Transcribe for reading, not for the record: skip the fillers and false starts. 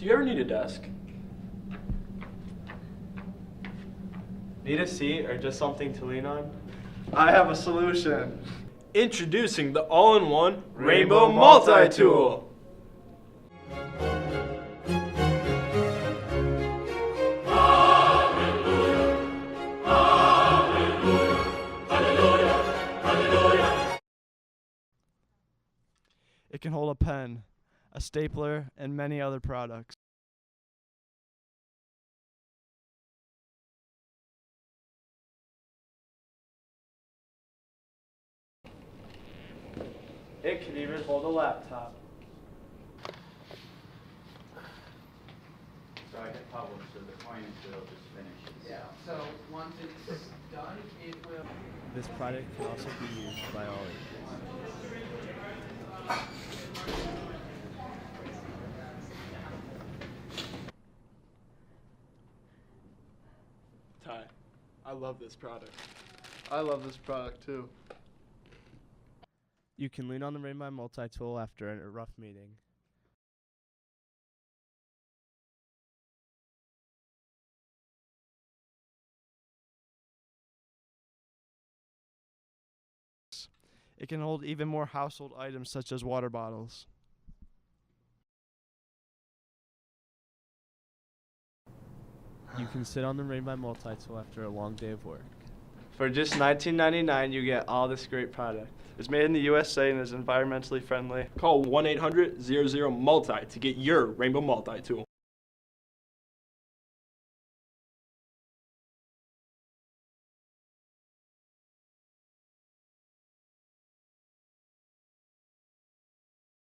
Do you ever need a desk? Need a seat or just something to lean on? I have a solution. Introducing the all-in-one Rainbow Multi-Tool. It can hold a pen, a stapler, and many other products. It can even hold a laptop. So I hit publish, so the coin will just finish. Yeah, so once it's done, it will... This product can also be used by all ages. Ty, I love this product. I love this product too. You can lean on the Rainbow Multi-Tool after a rough meeting. It can hold even more household items such as water bottles. You can sit on the Rainbow Multi-Tool after a long day of work. For just $19.99, you get all this great product. It's made in the USA and is environmentally friendly. Call 1-800-00-MULTI to get your Rainbow Multi-Tool.